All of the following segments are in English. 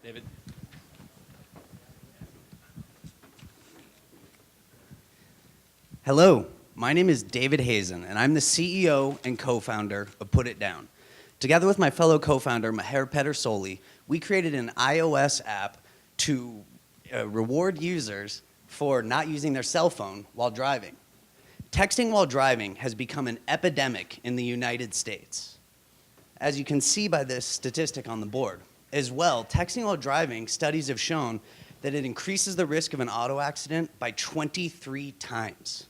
David. Hello, my name is David Hazen, and I'm the CEO and co-founder of Put It Down. Together with my fellow co-founder, Maher Pedersoli, we created an iOS app to reward users for not using their cell phone while driving. Texting while driving has become an epidemic in the United States. As you can see by this statistic on the board. As well, texting while driving, studies have shown that it increases the risk of an auto accident by 23 times.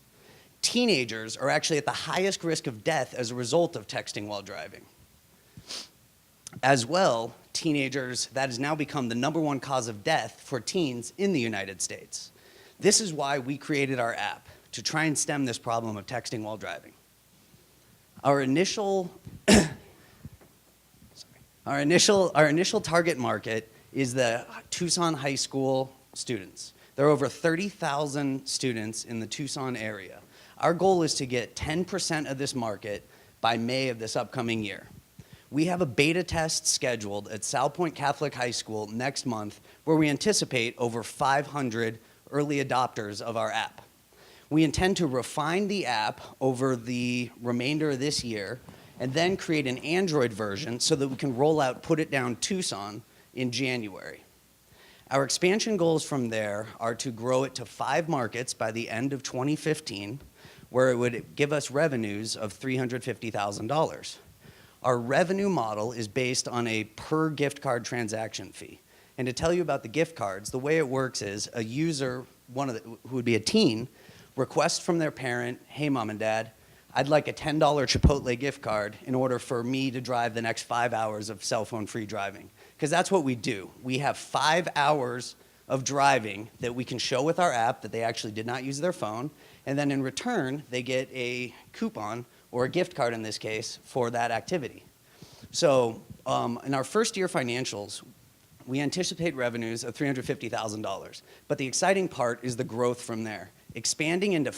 Teenagers are actually at the highest risk of death as a result of texting while driving. As well, teenagers, that has now become the #1 cause of death for teens in the United States. This is why we created our app, to try and stem this problem of texting while driving. Our initial target market is the Tucson High School students. There are over 30,000 students in the Tucson area. Our goal is to get 10% of this market by May of this upcoming year. We have a beta test scheduled at Salpointe Catholic High School next month where we anticipate over 500 early adopters of our app. We intend to refine the app over the remainder of this year and then create an Android version so that we can roll out Put It Down Tucson in January. Our expansion goals from there are to grow it to 5 markets by the end of 2015, where it would give us revenues of $350,000. Our revenue model is based on a per gift card transaction fee. And to tell you about the gift cards, the way it works is a user, who would be a teen, requests from their parent, hey mom and dad, I'd like a $10 Chipotle gift card in order for me to drive the next 5 hours of cell phone free driving. Because that's what we do. We have 5 hours of driving that we can show with our app that they actually did not use their phone, and then in return, they get a coupon, or a gift card in this case, for that activity. So in our first year financials, we anticipate revenues of $350,000. But the exciting part is the growth from there. Expanding into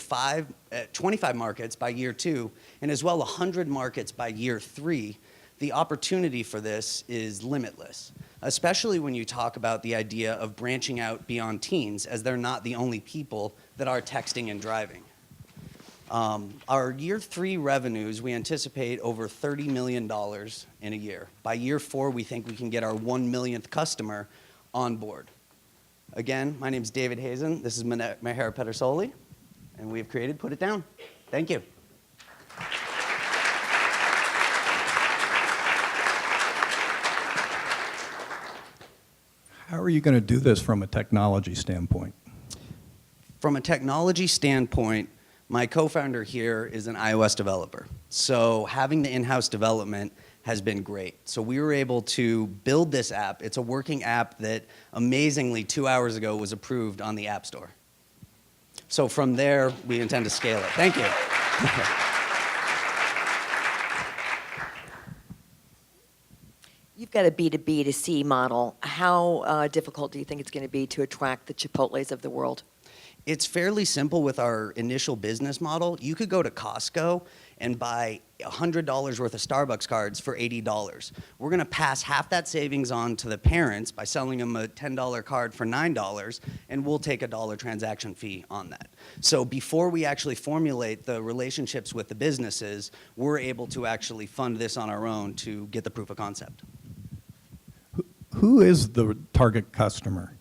25 markets by year 2, and as well 100 markets by year 3, the opportunity for this is limitless, especially when you talk about the idea of branching out beyond teens, as they're not the only people that are texting and driving. Our year 3 revenues, we anticipate over $30 million in a year. By year 4, we think we can get our 1 millionth customer on board. Again, my name is David Hazen. This is Maher Pedersoli, and we've created Put It Down. Thank you. How are you going to do this from a technology standpoint? From a technology standpoint, my co-founder here is an iOS developer. So having the in-house development has been great. So we were able to build this app. It's a working app that amazingly 2 hours ago was approved on the App Store. So from there, we intend to scale it. Thank you. You've got a B2B to C model. How difficult do you think it's going to be to attract the Chipotles of the world? It's fairly simple with our initial business model. You could go to Costco and buy $100 worth of Starbucks cards for $80. We're going to pass half that savings on to the parents by selling them a $10 card for $9, and we'll take a $1 transaction fee on that. So before we actually formulate the relationships with the businesses, we're able to actually fund this on our own to get the proof of concept. Who is the target customer?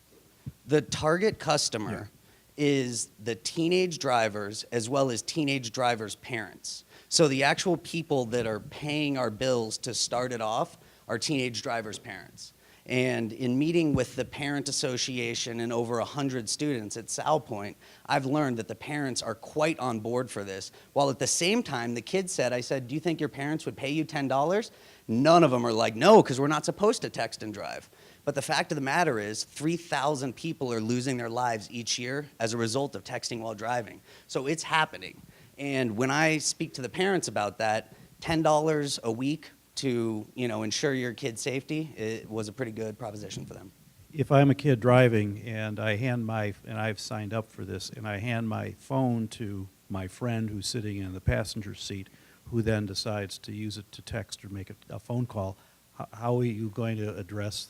The target customer is the teenage drivers as well as teenage drivers' parents. So the actual people that are paying our bills to start it off are teenage drivers' parents. And in meeting with the parent association and over 100 students at Salpointe, I've learned that the parents are quite on board for this. While at the same time, the kids said, I said, do you think your parents would pay you $10? None of them are like, no, because we're not supposed to text and drive. But the fact of the matter is 3,000 people are losing their lives each year as a result of texting while driving. So it's happening. And when I speak to the parents about that, $10 a week to ensure your kid's safety, it was a pretty good proposition for them. If I'm a kid driving and I've signed up for this, and I hand my phone to my friend who's sitting in the passenger seat, who then decides to use it to text or make a phone call, how are you going to address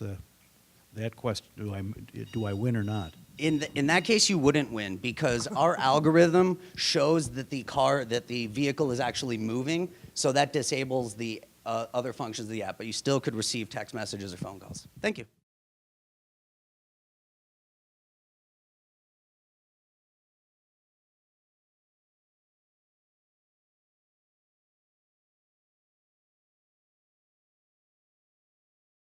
that question, do I win or not? In that case, you wouldn't win because our algorithm shows that the vehicle is actually moving, so that disables the other functions of the app, but you still could receive text messages or phone calls. Thank you.